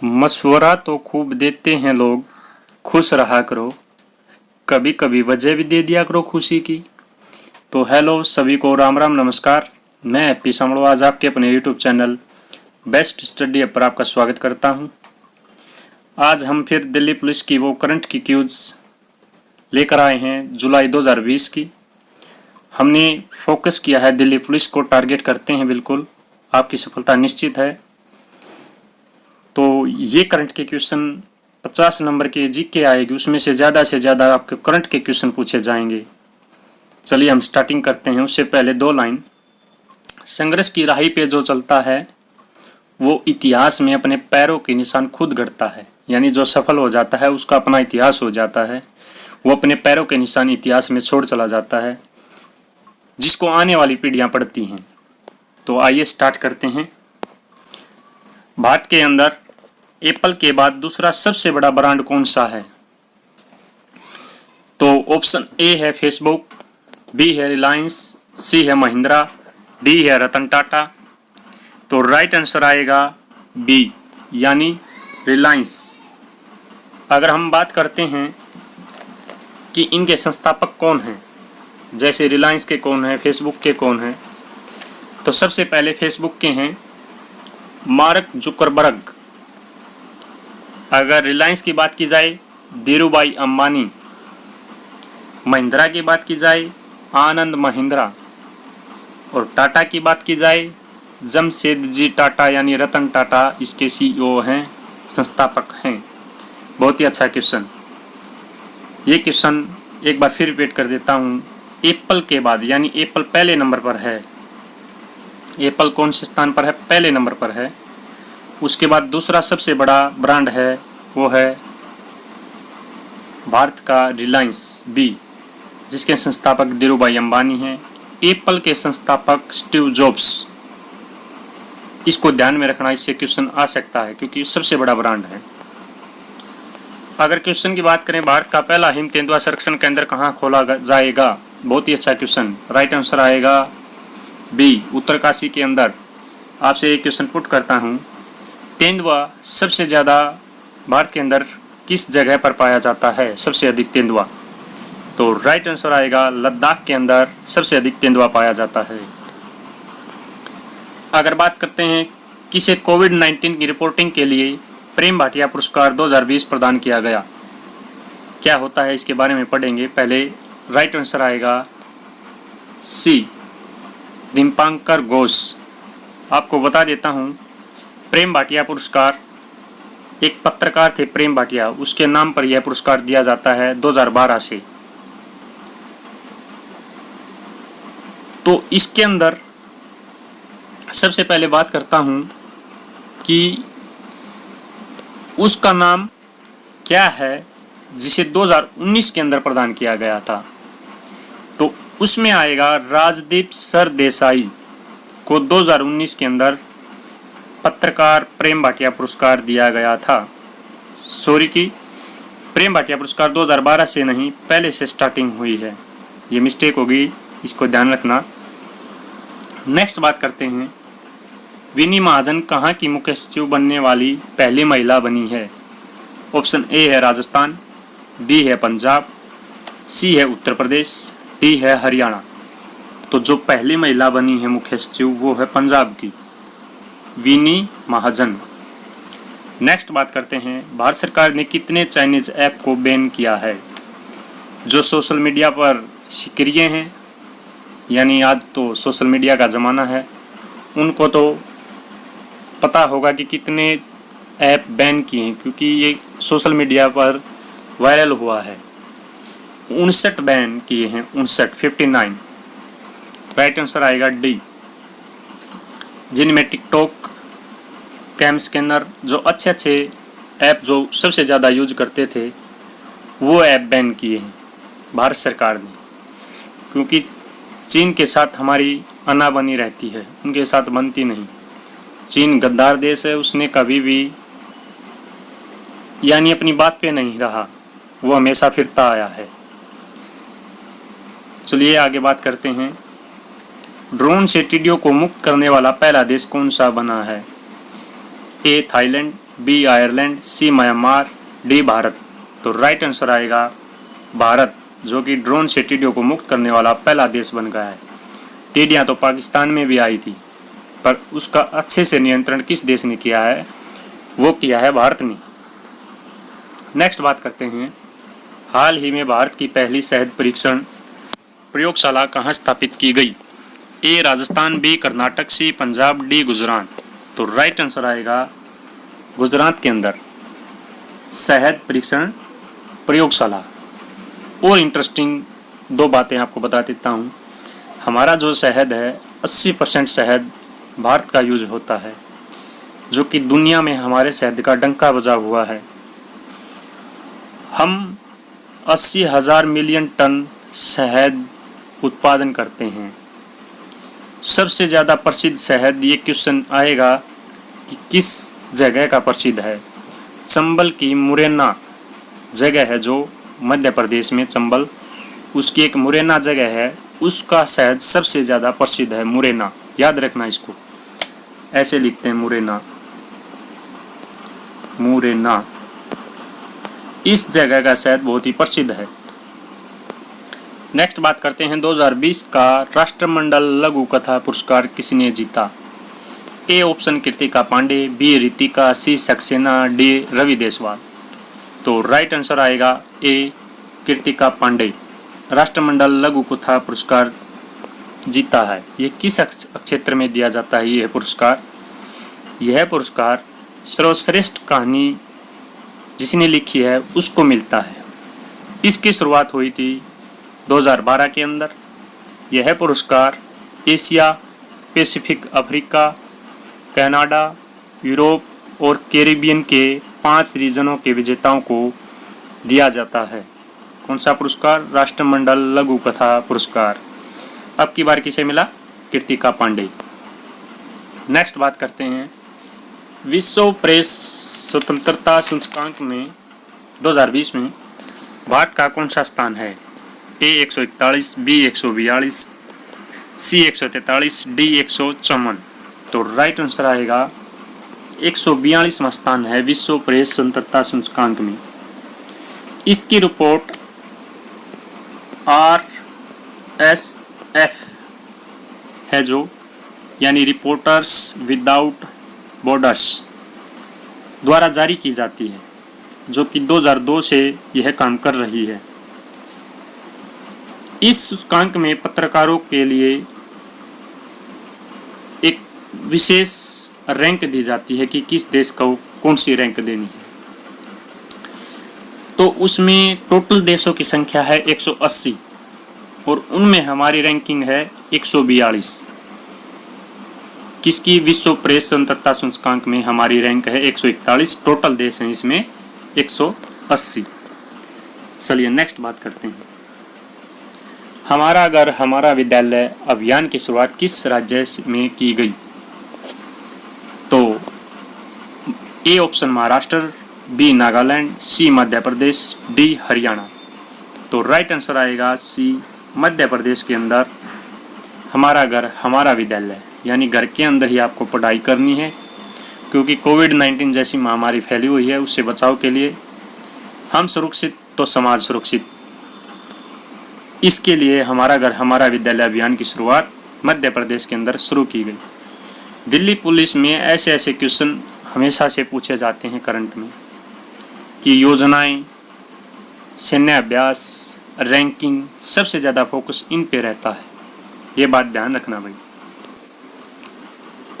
मशवरा तो खूब देते हैं लोग, खुश रहा करो, कभी कभी वजह भी दे दिया करो खुशी की। तो हेलो सभी को, राम राम नमस्कार। मैं हैप्पी समड़ो आज आपके अपने YouTube channel best study app पर आपका स्वागत करता हूं। आज हम फिर दिल्ली पुलिस की वो करंट की क्यूज लेकर आए हैं जुलाई 2020 की। हमने फोकस किया है दिल्ली पुलिस को, टारगेट करते हैं, बिल्कुल आपकी सफलता निश्चित है। तो ये करंट के क्वेश्चन 50 नंबर के जीके आएगी, उसमें से ज़्यादा आपके करंट के क्वेश्चन पूछे जाएंगे। चलिए हम स्टार्टिंग करते हैं। उससे पहले दो लाइन। संघर्ष की राही पे जो चलता है वो इतिहास में अपने पैरों के निशान खुद गढ़ता है। यानी जो सफल हो जाता है उसका अपना इतिहास हो जाता है, वो अपने पैरों के निशान इतिहास में छोड़ चला जाता है, जिसको आने वाली पीढ़ियां पढ़ती हैं। तो आइए स्टार्ट करते हैं। भारत के अंदर एप्पल के बाद दूसरा सबसे बड़ा ब्रांड कौन सा है? तो ऑप्शन ए है फेसबुक, बी है रिलायंस, सी है महिंद्रा, डी है रतन टाटा। तो राइट आंसर आएगा बी, यानी रिलायंस। अगर हम बात करते हैं कि इनके संस्थापक कौन हैं, जैसे रिलायंस के कौन है, फेसबुक के कौन है, तो सबसे पहले फेसबुक के हैं मार्क जुकरबर्ग। अगर रिलायंस की बात की जाए धीरूभाई अंबानी, महिंद्रा की बात की जाए आनंद महिंद्रा, और टाटा की बात की जाए जमशेदजी टाटा यानी रतन टाटा, इसके सीईओ हैं, संस्थापक हैं। बहुत ही अच्छा क्वेश्चन। ये क्वेश्चन एक बार फिर रिपीट कर देता हूँ। एप्पल के बाद, यानी एप्पल पहले नंबर पर है। एप्पल कौन से स्थान पर है? पहले नंबर पर है। उसके बाद दूसरा सबसे बड़ा ब्रांड है वो है भारत का रिलायंस बी, जिसके संस्थापक धीरूभाई अंबानी हैं। एप्पल के संस्थापक स्टीव जॉब्स। इसको ध्यान में रखना, इससे क्वेश्चन आ सकता है क्योंकि सबसे बड़ा ब्रांड है। अगर क्वेश्चन की बात करें, भारत का पहला हिम तेंदुआ संरक्षण केंद्र कहाँ खोला जाएगा? बहुत ही अच्छा क्वेश्चन। राइट आंसर आएगा बी, उत्तरकाशी के अंदर। आपसे एक क्वेश्चन पुट करता हूँ, तेंदुआ सबसे ज़्यादा भारत के अंदर किस जगह पर पाया जाता है? सबसे अधिक तेंदुआ। तो राइट आंसर आएगा लद्दाख के अंदर सबसे अधिक तेंदुआ पाया जाता है। अगर बात करते हैं किसे कोविड-19 की रिपोर्टिंग के लिए प्रेम भाटिया पुरस्कार 2020 प्रदान किया गया, क्या होता है इसके बारे में पढ़ेंगे। पहले राइट आंसर आएगा सी, दीपांकर घोष। आपको बता देता हूँ, प्रेम भाटिया पुरस्कार, एक पत्रकार थे प्रेम भाटिया, उसके नाम पर यह पुरस्कार दिया जाता है 2012 से। तो इसके अंदर सबसे पहले बात करता हूं कि उसका नाम क्या है जिसे 2019 के अंदर प्रदान किया गया था। तो उसमें आएगा राजदीप सरदेसाई को 2019 के अंदर पत्रकार प्रेम भाटिया पुरस्कार दिया गया था। सॉरी की प्रेम भाटिया पुरस्कार 2012 से नहीं, पहले से स्टार्टिंग हुई है। ये मिस्टेक होगी, इसको ध्यान रखना। नेक्स्ट बात करते हैं, विनी महाजन कहाँ की मुख्य सचिव बनने वाली पहली महिला बनी है? ऑप्शन ए है राजस्थान, बी है पंजाब, सी है उत्तर प्रदेश, डी है हरियाणा। तो जो पहली महिला बनी है मुख्य सचिव वो है पंजाब की, विनी महाजन। नेक्स्ट बात करते हैं, भारत सरकार ने कितने चाइनीज ऐप को बैन किया है? जो सोशल मीडिया पर सक्रिय हैं, यानी आज तो सोशल मीडिया का ज़माना है, उनको तो पता होगा कि कितने ऐप बैन किए हैं, क्योंकि ये सोशल मीडिया पर वायरल हुआ है। 59 बैन किए हैं, 59। राइट आंसर आएगा डी, जिनमें टिकटॉक, कैम स्कैनर, जो अच्छे ऐप जो सबसे ज़्यादा यूज करते थे वो ऐप बैन किए हैं भारत सरकार ने। क्योंकि चीन के साथ हमारी अनाबनी रहती है, उनके साथ बनती नहीं। चीन गद्दार देश है, उसने कभी भी यानी अपनी बात पे नहीं रहा, वो हमेशा फिरता आया है। चलिए आगे बात करते हैं। ड्रोन से टिड्डियों को मुक्त करने वाला पहला देश कौन सा बना है? A Thailand, B Ireland, C Myanmar, D Bharat. तो राइट आंसर आएगा भारत, जो कि ड्रोन से टिड्डियों को मुक्त करने वाला पहला देश बन गया है। टिड्डियाँ तो पाकिस्तान में भी आई थी, पर उसका अच्छे से नियंत्रण किस देश ने किया है? वो किया है भारत ने। नेक्स्ट बात करते हैं, हाल ही में भारत की पहली शहद परीक्षण प्रयोगशाला कहाँ स्थापित की गई? ए राजस्थान, बी कर्नाटक, सी पंजाब, डी गुजरात। तो राइट आंसर आएगा गुजरात के अंदर शहद परीक्षण प्रयोगशाला। और इंटरेस्टिंग दो बातें आपको बता देता हूँ। हमारा जो शहद है 80% शहद भारत का यूज होता है, जो कि दुनिया में हमारे शहद का डंका बजा हुआ है। हम 80,000 मिलियन टन शहद उत्पादन करते हैं। सबसे ज़्यादा प्रसिद्ध शहद, ये क्वेश्चन आएगा कि किस जगह का प्रसिद्ध है? चंबल की मुरैना जगह है जो मध्य प्रदेश में, चंबल उसकी एक मुरैना जगह है, उसका शहद सबसे ज़्यादा प्रसिद्ध है। मुरैना, याद रखना इसको, ऐसे लिखते हैं मुरैना, मुरैना। इस जगह का शहद बहुत ही प्रसिद्ध है। नेक्स्ट बात करते हैं, 2020 का राष्ट्रमंडल लघु कथा पुरस्कार किसने जीता? A option Kritika Pande, B Ritika, C Saxena, D Ravi Deswal. तो राइट आंसर आएगा ए कृतिका पांडे, राष्ट्रमंडल लघु कथा पुरस्कार जीता है। ये किस क्षेत्र में दिया जाता है यह पुरस्कार? यह पुरस्कार सर्वश्रेष्ठ कहानी जिसने लिखी है उसको मिलता है। इसकी शुरुआत हुई थी 2012 के अंदर। यह पुरस्कार Asia, Pacific, Africa, Canada, Europe और कैरिबियन के 5 रीजनों के विजेताओं को दिया जाता है। कौन सा पुरस्कार? राष्ट्रमंडल लघु कथा पुरस्कार। अब की बार किसे मिला? कृतिका पांडे। नेक्स्ट बात करते हैं, विश्व प्रेस स्वतंत्रता सूचकांक में 2020 में भारत का कौन सा स्थान है? ए 141, बी 142, सी 143, डी 154। तो राइट आंसर आएगा 142वां स्थान है विश्व प्रेस स्वतंत्रता सूचकांक में। इसकी रिपोर्ट RSF है जो, यानी रिपोर्टर्स विदाउट बॉर्डर्स द्वारा जारी की जाती है, जो कि 2002 से यह काम कर रही है। इस सूचकांक में पत्रकारों के लिए एक विशेष रैंक दी जाती है कि किस देश को कौन सी रैंक देनी है। तो उसमें टोटल देशों की संख्या है 180 और उनमें हमारी रैंकिंग है 142। किसकी? विश्व प्रेस स्वतंत्रता सूचकांक में हमारी रैंक है 141। टोटल देश हैं इसमें 180। चलिए नेक्स्ट बात करते हैं, हमारा घर हमारा विद्यालय अभियान की शुरुआत किस राज्य में की गई? तो A option Maharashtra, B Nagaland, C Madhya Pradesh, D Haryana. तो राइट आंसर आएगा सी, मध्य प्रदेश के अंदर हमारा घर हमारा विद्यालय, यानी घर के अंदर ही आपको पढ़ाई करनी है, क्योंकि कोविड-19 जैसी महामारी फैली हुई है। उससे बचाव के लिए हम सुरक्षित तो समाज सुरक्षित, इसके लिए हमारा घर हमारा विद्यालय अभियान की शुरुआत मध्य प्रदेश के अंदर शुरू की गई। दिल्ली पुलिस में ऐसे क्वेश्चन हमेशा से पूछे जाते हैं करंट में कि योजनाएं, सैन्य अभ्यास, रैंकिंग, सबसे ज़्यादा फोकस इन पे रहता है। ये बात ध्यान रखना भाई।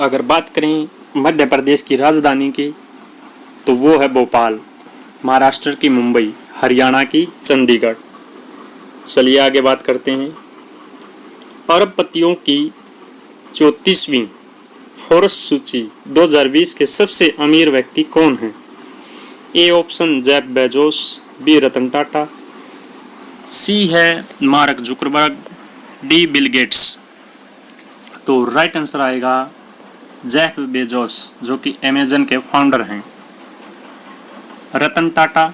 अगर बात करें मध्य प्रदेश की राजधानी की, तो वो है भोपाल, महाराष्ट्र की मुंबई, हरियाणा की चंडीगढ़। चलिए आगे बात करते हैं, अरबपतियों की 34वीं फोर्ब्स सूची 2020 के सबसे अमीर व्यक्ति कौन हैं? A option Jeff Bezos, B Ratan Tata, C है Mark Zuckerberg, D Bill Gates. तो राइट आंसर आएगा जेफ बेजोस, जो कि अमेजन के फाउंडर हैं। रतन टाटा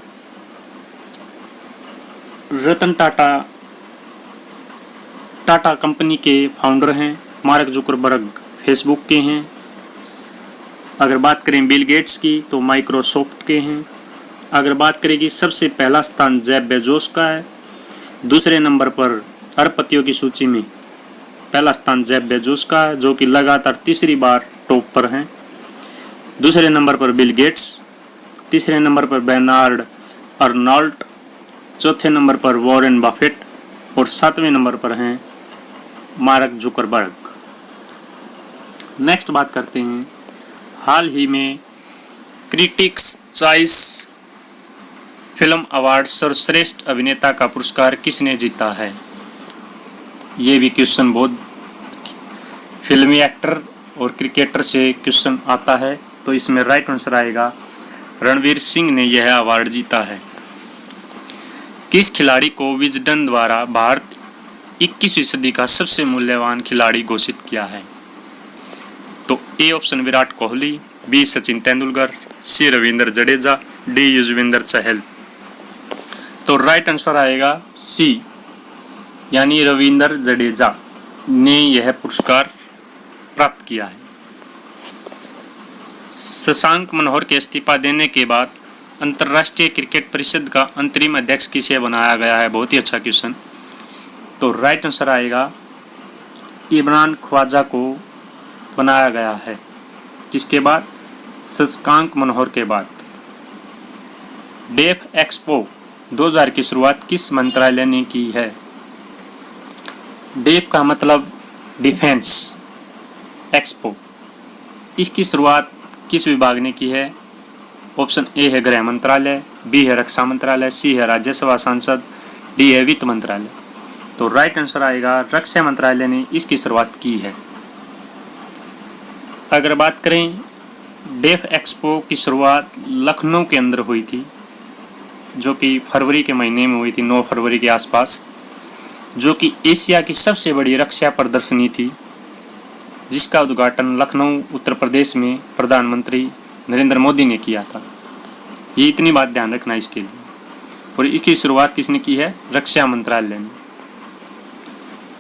टाटा कंपनी के फाउंडर हैं मार्क जुकरबर्ग फेसबुक के हैं। अगर बात करें बिल गेट्स की तो माइक्रोसॉफ्ट के हैं। अगर बात करें कि सबसे पहला स्थान जेफ बेजोस का है। दूसरे नंबर पर अरबपतियों की सूची में पहला स्थान जेफ बेजोस का है, जो कि लगातार तीसरी बार टॉप पर हैं। दूसरे नंबर पर बिल गेट्स, तीसरे नंबर पर बेर्नार्ड अर्नॉल्ट, चौथे नंबर पर वॉरेन बफेट और सातवें नंबर पर हैं मार्क जुकरबर्ग। नेक्स्ट बात करते हैं, हाल ही में क्रिटिक्स चॉइस फिल्म अवार्ड सर्वश्रेष्ठ अभिनेता का पुरस्कार किसने जीता है? ये भी क्वेश्चन बहुत फिल्मी एक्टर और क्रिकेटर से क्वेश्चन आता है, तो इसमें राइट आंसर आएगा रणवीर सिंह ने यह अवार्ड जीता है। किस खिलाड़ी को विजडन द्वारा भारत 21वीं सदी का सबसे मूल्यवान खिलाड़ी घोषित किया है? तो A option Virat Kohli, B Sachin Tendulkar, C Ravindra Jadeja, D Yuzvendra Chahal. तो राइट आंसर आएगा सी, यानी रविंद्र जडेजा ने यह पुरस्कार प्राप्त किया है। शशांक मनोहर के इस्तीफा देने के बाद अंतर्राष्ट्रीय क्रिकेट परिषद का अंतरिम अध्यक्ष किसे बनाया गया है? बहुत ही अच्छा क्वेश्चन। तो राइट आंसर आएगा इमरान ख्वाजा को बनाया गया है। किसके बाद? शशांक मनोहर के बाद। डेफ एक्सपो 2000 की शुरुआत किस मंत्रालय ने की है? डेफ का मतलब डिफेंस, एक्सपो, इसकी शुरुआत किस विभाग ने की है? ऑप्शन ए है गृह मंत्रालय, बी है रक्षा मंत्रालय, सी है राज्यसभा सांसद, डी है वित्त मंत्रालय। तो राइट आंसर आएगा रक्षा मंत्रालय ने इसकी शुरुआत की है। अगर बात करें डेफ एक्सपो की शुरुआत लखनऊ के अंदर हुई थी, जो कि फरवरी के महीने में हुई थी, 9 फरवरी के आसपास, जो कि एशिया की सबसे बड़ी रक्षा प्रदर्शनी थी, जिसका उद्घाटन लखनऊ उत्तर प्रदेश में प्रधानमंत्री नरेंद्र मोदी ने किया था। ये इतनी बात ध्यान रखना इसके लिए। और इसकी शुरुआत किसने की है? रक्षा मंत्रालय ने।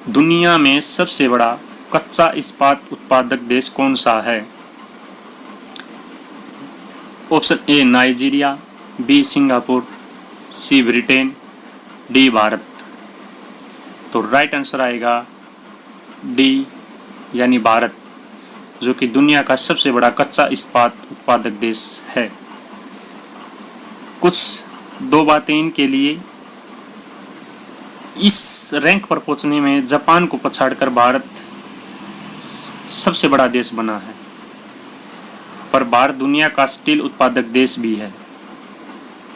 दुनिया में सबसे बड़ा कच्चा इस्पात उत्पादक देश कौन सा है? Option A Nigeria, B Singapore, C Britain, D Bharat. तो राइट आंसर आएगा डी, यानी भारत, जो कि दुनिया का सबसे बड़ा कच्चा इस्पात उत्पादक देश है। कुछ दो बातें इनके लिए, इस रैंक पर पहुंचने में जापान को पछाड़कर भारत सबसे बड़ा देश बना है, पर भारत दुनिया का स्टील उत्पादक देश भी है।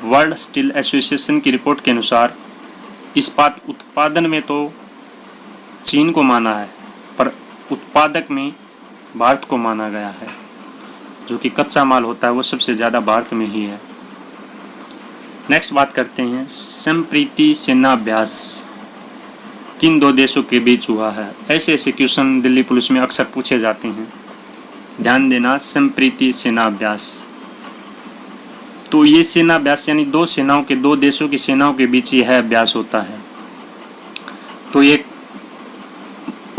वर्ल्ड स्टील एसोसिएशन की रिपोर्ट के अनुसार इस्पात उत्पादन में तो चीन को माना है, पर उत्पादक में भारत को माना गया है। जो कि कच्चा माल होता है वो सबसे ज़्यादा भारत में ही है। नेक्स्ट बात करते हैं, संप्रीति सेनाभ्यास किन दो देशों के बीच हुआ है? ऐसे ऐसे क्वेश्चन दिल्ली पुलिस में अक्सर पूछे जाते हैं, ध्यान देना। संप्रीति सेनाभ्यास, तो ये सेनाभ्यास यानी दो सेनाओं के, दो देशों की सेनाओं के बीच यह अभ्यास होता है। तो ये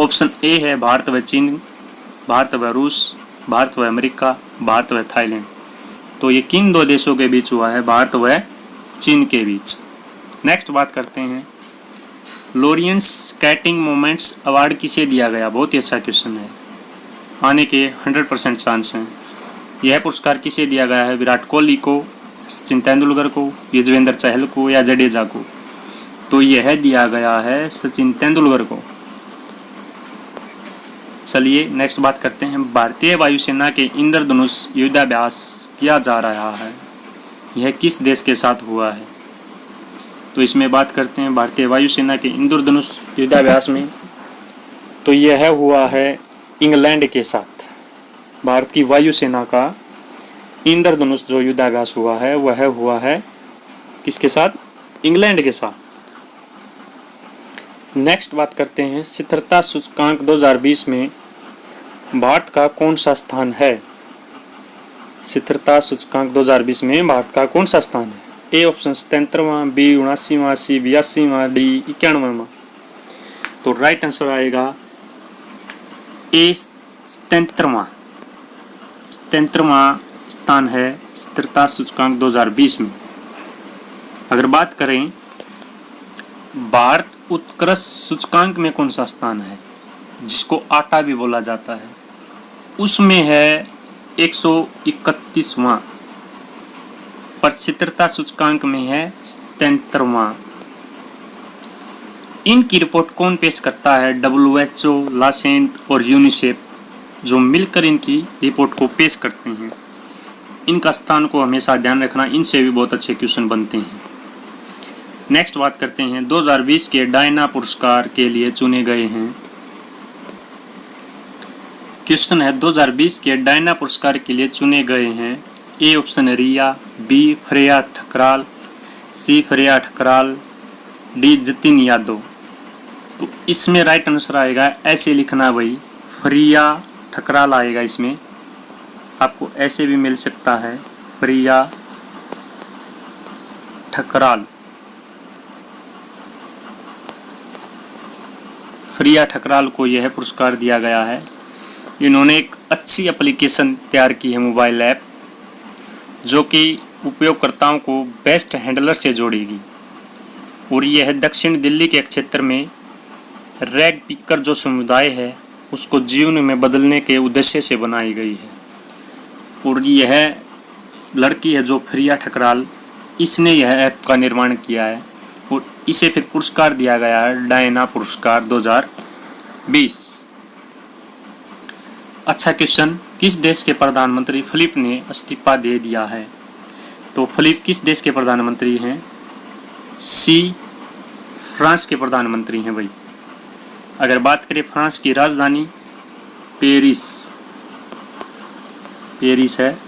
ऑप्शन ए है भारत व चीन, भारत व रूस, भारत व अमेरिका, भारत व थाईलैंड। तो ये किन दो देशों के बीच हुआ है? भारत व चीन के बीच। नेक्स्ट बात करते हैं, लॉरेंस स्केटिंग मोमेंट्स अवार्ड किसे दिया गया? बहुत ही अच्छा क्वेश्चन है, आने के 100% चांस हैं। यह पुरस्कार किसे दिया गया है? विराट कोहली को, सचिन तेंदुलकर को, युजवेंद्र चहल को या जडेजा को? तो यह दिया गया है सचिन तेंदुलकर को। चलिए नेक्स्ट बात करते हैं, भारतीय वायुसेना के इंद्रधनुष युद्धाभ्यास किया जा रहा है, यह किस देश के साथ हुआ है? तो इसमें बात करते हैं भारतीय वायुसेना के इंद्रधनुष युद्धाभ्यास में, तो यह हुआ है इंग्लैंड के साथ। भारत की वायुसेना का इंद्रधनुष जो युद्धाभ्यास हुआ है वह हुआ है किसके साथ? इंग्लैंड के साथ। नेक्स्ट बात करते हैं, स्थिरता सूचकांक 2020 में भारत का कौन सा स्थान है? स्थिरता सूचकांक 2020 में भारत का कौन सा स्थान है? ए ऑप्शन 77वां, बी 79वां, सी 82वां, डी 91वां। तो राइट आंसर आएगा ए 77वां स्थान है स्थिरता सूचकांक 2020 में। अगर बात करें भारत उत्कृष्ट सूचकांक में कौन सा स्थान है, जिसको आटा भी बोला जाता है, उसमें है 131वां, पर स्थिरता सूचकांक में है 77वां। इनकी रिपोर्ट कौन पेश करता है? WHO, लासेंट और यूनिसेफ, जो मिलकर इनकी रिपोर्ट को पेश करते हैं। इनका स्थान को हमेशा ध्यान रखना, इनसे भी बहुत अच्छे क्वेश्चन बनते हैं। नेक्स्ट बात करते हैं 2020 के डायना पुरस्कार के लिए चुने गए हैं। क्वेश्चन है 2020 के डायना पुरस्कार के लिए चुने गए हैं। A option Riya, B Freya Thakral, C Freya Thakral, D Jatin Yadav. तो इसमें राइट आंसर आएगा, ऐसे लिखना भाई, फ्रिया ठकराल आएगा। इसमें आपको ऐसे भी मिल सकता है, फ्रिया ठकराल। फ्रिया ठकराल को यह पुरस्कार दिया गया है। इन्होंने एक अच्छी एप्लीकेशन तैयार की है, मोबाइल ऐप, जो कि उपयोगकर्ताओं को बेस्ट हैंडलर से जोड़ेगी। और यह दक्षिण दिल्ली के क्षेत्र में रैग पिकर जो समुदाय है उसको जीवन में बदलने के उद्देश्य से बनाई गई है। और यह लड़की है जो फ्रिया ठकराल, इसने यह ऐप का निर्माण किया है और इसे फिर पुरस्कार दिया गया है, डायना पुरस्कार 2020। अच्छा क्वेश्चन, किस देश के प्रधानमंत्री फिलिप ने इस्तीफा दे दिया है? तो फिलिप किस देश के प्रधानमंत्री हैं? सी फ्रांस के प्रधानमंत्री हैं भाई। अगर बात करें फ्रांस की राजधानी, पेरिस है।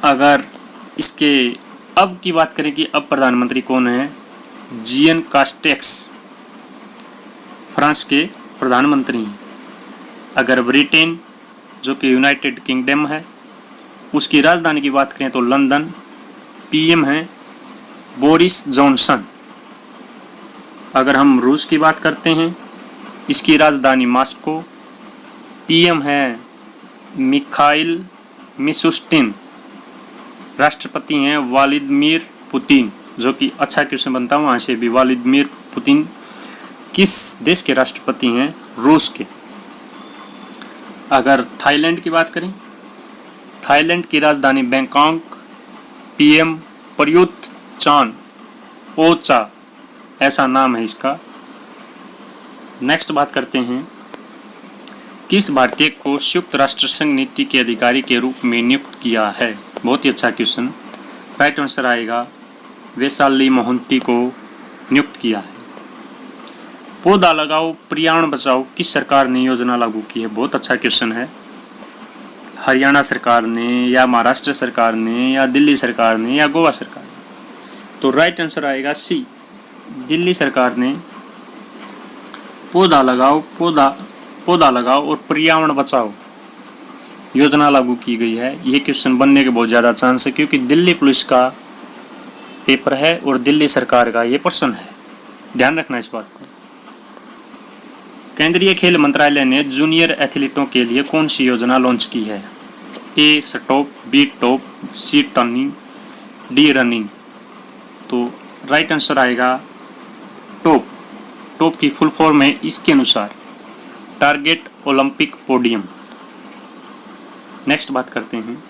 अगर इसके अब की बात करें कि अब प्रधानमंत्री कौन है, जीएन कास्टेक्स फ्रांस के प्रधानमंत्री हैं। अगर ब्रिटेन जो कि यूनाइटेड किंगडम है, उसकी राजधानी की बात करें तो लंदन, पीएम हैं बोरिस जॉनसन। अगर हम रूस की बात करते हैं, इसकी राजधानी मॉस्को, पीएम है मिखाइल मिशुस्टिन, राष्ट्रपति हैं व्लादिमीर पुतिन, जो कि अच्छा क्वेश्चन बनता है वहाँ से भी, व्लादिमीर पुतिन किस देश के राष्ट्रपति हैं? रूस के। अगर थाईलैंड की बात करें, थाईलैंड की राजधानी Bangkok, PM Prayut Chan Ocha, ऐसा नाम है इसका। नेक्स्ट बात करते हैं, किस भारतीय को संयुक्त राष्ट्र संघ नीति के अधिकारी के रूप में नियुक्त किया है? बहुत ही अच्छा क्वेश्चन। राइट आंसर आएगा, वैशाली मोहंती को नियुक्त किया है। पौधा लगाओ पर्यावरण बचाओ किस सरकार ने योजना लागू की है? बहुत अच्छा क्वेश्चन है। हरियाणा सरकार ने, या महाराष्ट्र सरकार ने, या दिल्ली सरकार ने, या गोवा सरकार ने? तो राइट आंसर आएगा सी, दिल्ली सरकार ने पौधा लगाओ और पर्यावरण बचाओ योजना लागू की गई है। ये क्वेश्चन बनने के बहुत ज़्यादा चांस है, क्योंकि दिल्ली पुलिस का पेपर है और दिल्ली सरकार का ये प्रश्न है, ध्यान रखना इस बात को। केंद्रीय खेल मंत्रालय ने जूनियर एथलीटों के लिए कौन सी योजना लॉन्च की है? ए stop, be top, C turning, D running. तो राइट आंसर आएगा टॉप। टॉप की फुल फॉर्म है इसके अनुसार टारगेट ओलंपिक पोडियम। नेक्स्ट बात करते हैं,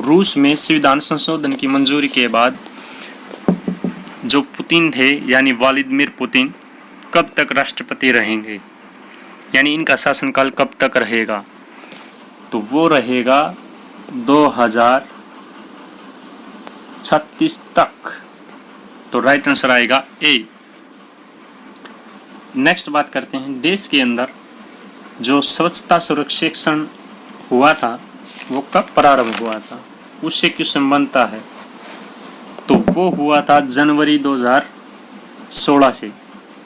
रूस में संविधान संशोधन की मंजूरी के बाद जो पुतिन थे यानी व्लादिमीर पुतिन कब तक राष्ट्रपति रहेंगे, यानी इनका शासनकाल कब तक रहेगा? तो वो रहेगा 2036 तक। तो राइट आंसर आएगा ए। नेक्स्ट बात करते हैं, देश के अंदर जो स्वच्छता सर्वेक्षण हुआ था वो कब प्रारंभ हुआ था? उससे क्वेश्चन बनता है। तो वो हुआ था जनवरी 2016 से,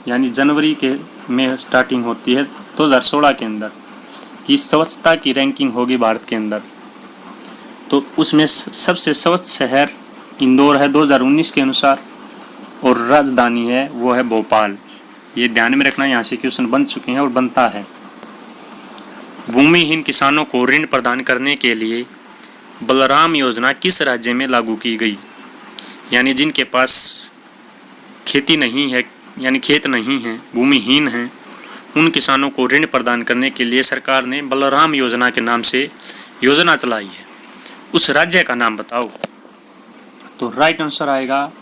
यानी जनवरी के में स्टार्टिंग होती है 2016 के अंदर कि स्वच्छता की रैंकिंग होगी भारत के अंदर। तो उसमें सबसे स्वच्छ शहर इंदौर है 2019 के अनुसार, और राजधानी है वो है भोपाल। ये ध्यान में रखना, यहाँ से क्वेश्चन बन चुके हैं और बनता है। भूमिहीन किसानों को ऋण प्रदान करने के लिए बलराम योजना किस राज्य में लागू की गई? यानी जिनके पास खेती नहीं है, यानी खेत नहीं है, भूमिहीन हैं, उन किसानों को ऋण प्रदान करने के लिए सरकार ने बलराम योजना के नाम से योजना चलाई है। उस राज्य का नाम बताओ। तो राइट आंसर आएगा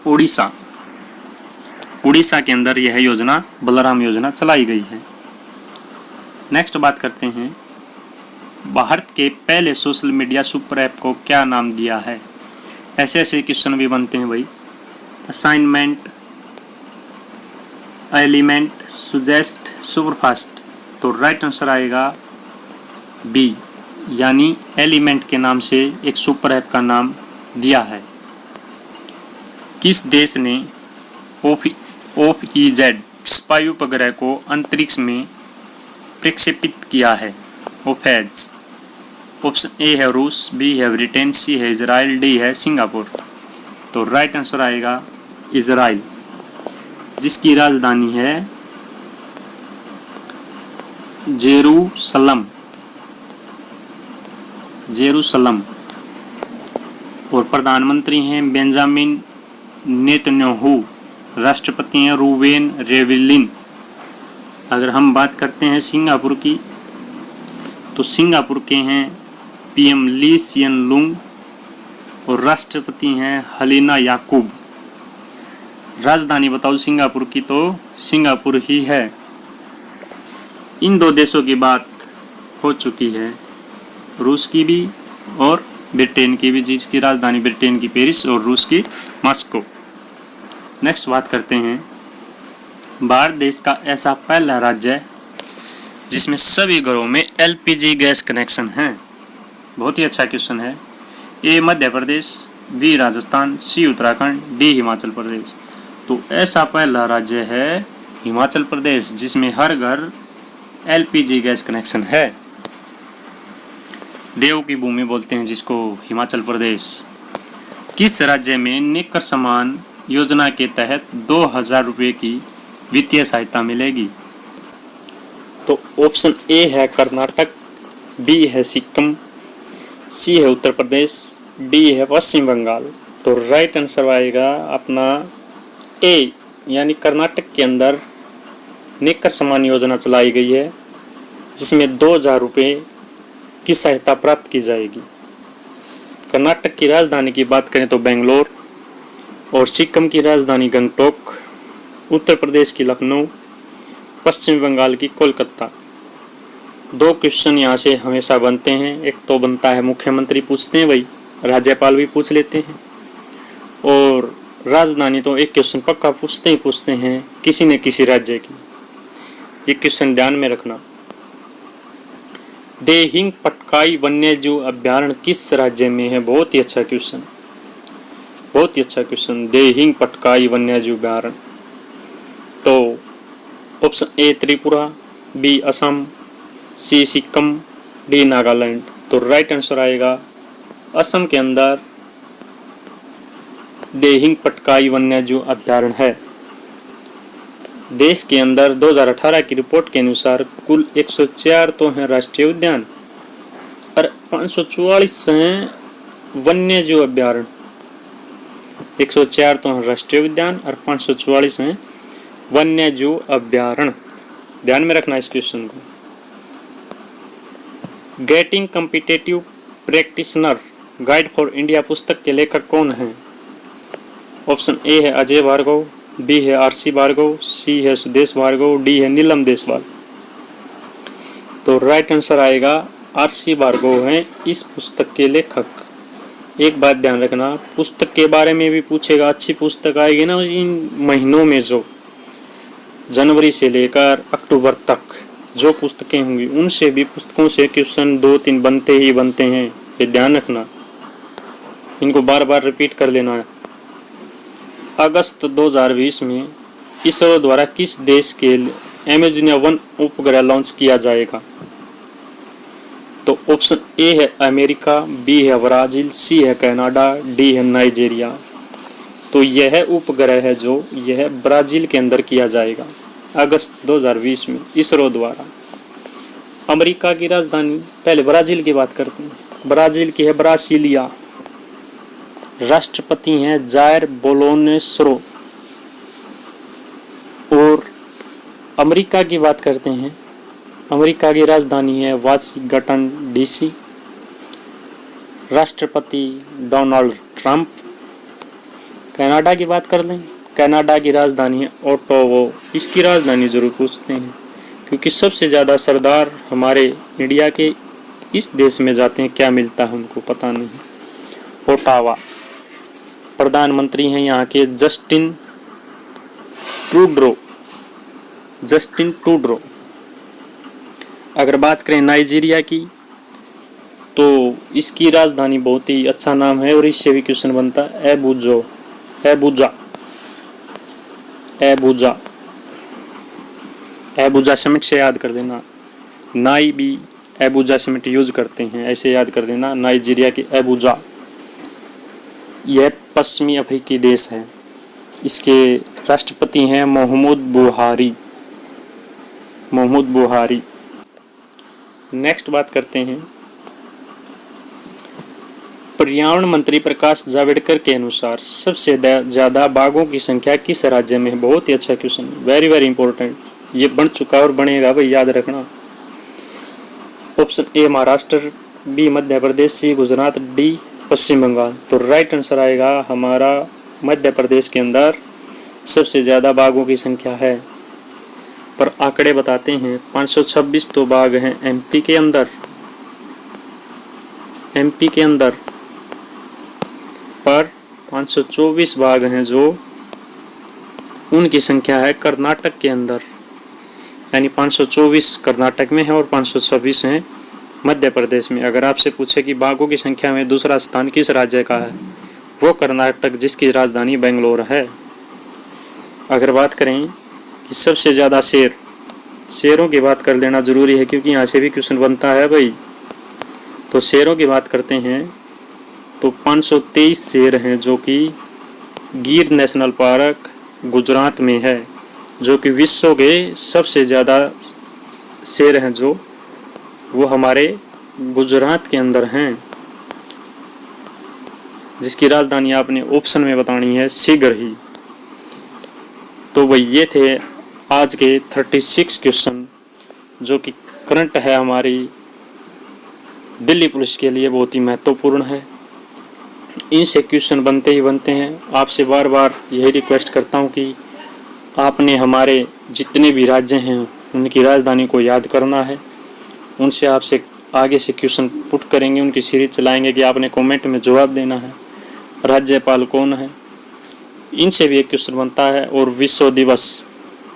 उड़ीसा। उड़ीसा के अंदर यह योजना बलराम योजना चलाई गई है। नेक्स्ट बात करते हैं, भारत के पहले सोशल मीडिया सुपर ऐप को क्या नाम दिया है? ऐसे ऐसे क्वेश्चन भी बनते हैं भाई। Assignment, element, suggest, superfast. तो राइट आंसर आएगा बी, यानी एलिमेंट के नाम से एक सुपर ऐप का नाम दिया है। किस देश ने OPEZ स्पाई उपग्रह को अंतरिक्ष में प्रक्षेपित किया है? OPEZ। ऑप्शन ए है रूस, बी है ब्रिटेन, सी है इजराइल, डी है सिंगापुर। तो राइट आंसर आएगा इजराइल, जिसकी राजधानी है जेरूसलम। और प्रधानमंत्री हैं बेंजामिन नेतन्याहू, राष्ट्रपति हैं रूवेन रिवलिन। अगर हम बात करते हैं सिंगापुर की, तो सिंगापुर के हैं PM ली सियन लुंग और राष्ट्रपति हैं हलीना याकूब। राजधानी बताओ सिंगापुर की, तो सिंगापुर ही है। इन दो देशों की बात हो चुकी है, रूस की भी और ब्रिटेन की भी, जिसकी राजधानी ब्रिटेन की पेरिस और रूस की मॉस्को। नेक्स्ट बात करते हैं, भारत देश का ऐसा पहला राज्य है जिसमें सभी घरों में LPG गैस कनेक्शन है। बहुत ही अच्छा क्वेश्चन है। ए मध्य प्रदेश, बी राजस्थान, सी उत्तराखंड, डी हिमाचल प्रदेश। तो ऐसा पहला राज्य है हिमाचल प्रदेश, जिसमें हर घर LPG गैस कनेक्शन है। देव की भूमि बोलते हैं जिसको हिमाचल प्रदेश। किस राज्य में नेकर समान योजना के तहत 2000 रुपये की वित्तीय सहायता मिलेगी? तो ऑप्शन ए है कर्नाटक, बी है सिक्किम, सी है उत्तर प्रदेश, डी है पश्चिम बंगाल। तो राइट आंसर आएगा अपना ए, यानी कर्नाटक के अंदर नेकर समान योजना चलाई गई है, जिसमें 2000 रुपये की सहायता प्राप्त की जाएगी। कर्नाटक की राजधानी की बात करें तो बेंगलोर, और सिक्किम की राजधानी गंगटोक, उत्तर प्रदेश की लखनऊ, पश्चिम बंगाल की कोलकाता। दो क्वेश्चन यहाँ से हमेशा बनते हैं। एक तो बनता है मुख्यमंत्री पूछते हैं भाई, राज्यपाल भी पूछ लेते हैं, और राजधानी तो एक क्वेश्चन पक्का पूछते हैं किसी न किसी राज्य की। ये क्वेश्चन ध्यान में रखना। देहिंग पटकाई वन्यजीव अभ्यारण्य किस राज्य में है? बहुत ही अच्छा क्वेश्चन, बहुत ही अच्छा क्वेश्चन। देहिंग पटकाई वन्यजीव अभ्यारण्य। तो option A Tripura, B Assam, C Sikkim, D Nagaland. तो राइट आंसर आएगा असम के अंदर देहिंग पटकाई वन्यजीव अभ्यारण्य है। देश के अंदर 2018 की रिपोर्ट के अनुसार कुल 104 तो हैं राष्ट्रीय उद्यान और 544 हैं वन्यजीव अभ्यारण्य। 104 तो हैं राष्ट्रीय उद्यान और 544 हैं वन्यजीव अभ्यारण्य। ध्यान में रखना इस क्वेश्चन को। Getting competitive practitioner guide for India पुस्तक के लेखक कौन हैं? ऑप्शन ए है अजय भार्गव, बी है RC भार्गव, सी है सुदेश भार्गव, डी है नीलम देसवाल। तो राइट आंसर आएगा RC भार्गव हैं इस पुस्तक के लेखक। एक बात ध्यान रखना, पुस्तक के बारे में भी पूछेगा। अच्छी पुस्तक आएगी ना इन महीनों में, जो जनवरी से लेकर अक्टूबर तक जो पुस्तकें होंगी, उनसे भी पुस्तकों से क्वेश्चन 2-3 बनते ही बनते हैं। ये ध्यान रखना, इनको बार बार रिपीट कर लेना है। अगस्त 2020 में इसरो द्वारा किस देश के एमेजोनिया 1 उपग्रह लॉन्च किया जाएगा? तो ऑप्शन ए है अमेरिका, बी है ब्राजील, सी है कनाडा, डी है नाइजीरिया। तो यह उपग्रह है जो यह ब्राज़ील के अंदर किया जाएगा अगस्त 2020 में इसरो द्वारा। अमेरिका की राजधानी, पहले ब्राज़ील की बात करते हैं। ब्राज़ील की है ब्रासिलिया। राष्ट्रपति हैं जायर बोलोनेस्रो। और अमेरिका की बात करते हैं। अमेरिका की राजधानी है वाशिंगटन डीसी। राष्ट्रपति डोनाल्ड ट्रंप। कनाडा की बात कर लें। कनाडा की राजधानी है ओटावा। इसकी राजधानी जरूर पूछते हैं क्योंकि सबसे ज़्यादा सरदार हमारे इंडिया के इस देश में जाते हैं, क्या मिलता है उनको पता नहीं। ओटावा। प्रधानमंत्री हैं यहाँ के जस्टिन ट्रूडो। Justin Trudeau. अगर बात करें नाइजीरिया की तो इसकी राजधानी बहुत ही अच्छा नाम है और इससे भी क्वेश्चन बनता है एबुजा समिट से याद कर देना। नाई भी एबुजा समिट यूज करते हैं, ऐसे याद कर देना। नाइजीरिया की एबुजा। यह पश्चिमी अफ्रीकी देश है। इसके राष्ट्रपति हैं मोहम्मद बुहारी। नेक्स्ट बात करते हैं। पर्यावरण मंत्री प्रकाश जावड़ेकर के अनुसार सबसे ज़्यादा बाघों की संख्या किस राज्य में है? बहुत ही अच्छा क्वेश्चन, वेरी वेरी इंपॉर्टेंट। ये बन चुका और बनेगा भाई, याद रखना। Option A Maharashtra, B Madhya Pradesh, C Gujarat, D Paschim Bengal. तो राइट आंसर आएगा हमारा मध्य प्रदेश के अंदर सबसे ज़्यादा बाघों की संख्या है। पर आंकड़े बताते हैं 526 तो बाघ हैं एमपी के अंदर, पर 524 बाघ हैं जो उनकी संख्या है कर्नाटक के अंदर। यानी 524 कर्नाटक में है और 526 हैं मध्य प्रदेश में। अगर आपसे पूछे कि बाघों की संख्या में दूसरा स्थान किस राज्य का है, वो कर्नाटक जिसकी राजधानी बेंगलोर है। अगर बात करें कि सबसे ज़्यादा शेरों की बात कर लेना ज़रूरी है क्योंकि यहाँ से भी क्वेश्चन बनता है भाई। तो शेरों की बात करते हैं तो 523 शेर हैं जो कि गिर नेशनल पार्क गुजरात में है, जो कि विश्व के सबसे ज़्यादा शेर हैं जो वो हमारे गुजरात के अंदर हैं, जिसकी राजधानी आपने ऑप्शन में बतानी है शीघ्र ही। तो वही ये थे आज के 36 क्वेश्चन जो कि करंट है हमारी दिल्ली पुलिस के लिए बहुत ही महत्वपूर्ण है। इनसे क्वेश्चन बनते ही बनते हैं। आपसे बार बार यही रिक्वेस्ट करता हूँ कि आपने हमारे जितने भी राज्य हैं उनकी राजधानी को याद करना है। उनसे आपसे आगे से क्वेश्चन पुट करेंगे, उनकी सीरीज चलाएंगे कि आपने कमेंट में जवाब देना है। राज्यपाल कौन है, इनसे भी एक क्वेश्चन बनता है। और विश्व दिवस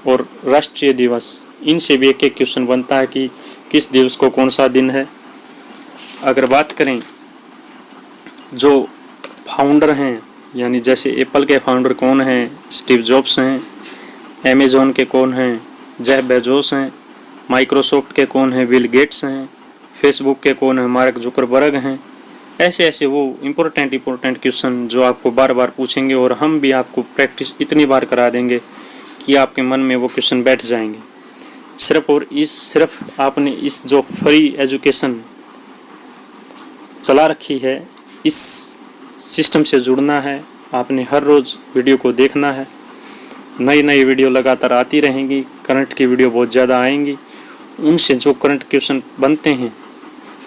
और राष्ट्रीय दिवस, इनसे भी एक एक क्वेश्चन बनता है कि किस दिवस को कौन सा दिन है। अगर बात करें जो फाउंडर हैं, यानी जैसे एप्पल के फाउंडर कौन हैं, स्टीव जॉब्स हैं। अमेज़ॉन के कौन हैं, जेफ बेजोस हैं। माइक्रोसॉफ्ट के कौन हैं, बिल गेट्स हैं। फेसबुक के कौन हैं, मार्क जुकरबर्ग हैं। ऐसे ऐसे वो इम्पोर्टेंट क्वेश्चन जो आपको बार बार पूछेंगे और हम भी आपको प्रैक्टिस इतनी बार करा देंगे कि आपके मन में वो क्वेश्चन बैठ जाएंगे। सिर्फ आपने इस जो फ्री एजुकेशन चला रखी है, इस सिस्टम से जुड़ना है। आपने हर रोज़ वीडियो को देखना है। नई वीडियो लगातार आती रहेंगी। करंट की वीडियो बहुत ज़्यादा आएंगी। उनसे जो करंट क्वेश्चन बनते हैं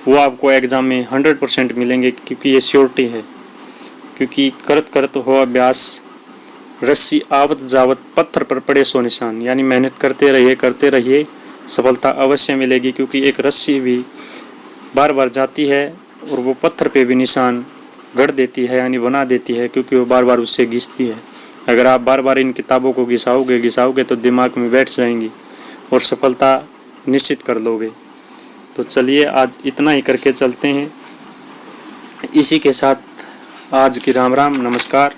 वो आपको एग्ज़ाम में 100% मिलेंगे, क्योंकि ये श्योरिटी है। क्योंकि करत हो अभ्यास, रस्सी आवत जावत पत्थर पर पड़े सो निशान। यानी मेहनत करते रहिए, सफलता अवश्य मिलेगी। क्योंकि एक रस्सी भी बार बार जाती है और वो पत्थर पे भी निशान गढ़ देती है, यानी बना देती है, क्योंकि वो बार बार उससे घिसती है। अगर आप बार बार इन किताबों को घिसाओगे तो दिमाग में बैठ जाएंगी और सफलता निश्चित कर लोगे। तो चलिए आज इतना ही करके चलते हैं। इसी के साथ आज की राम राम, नमस्कार।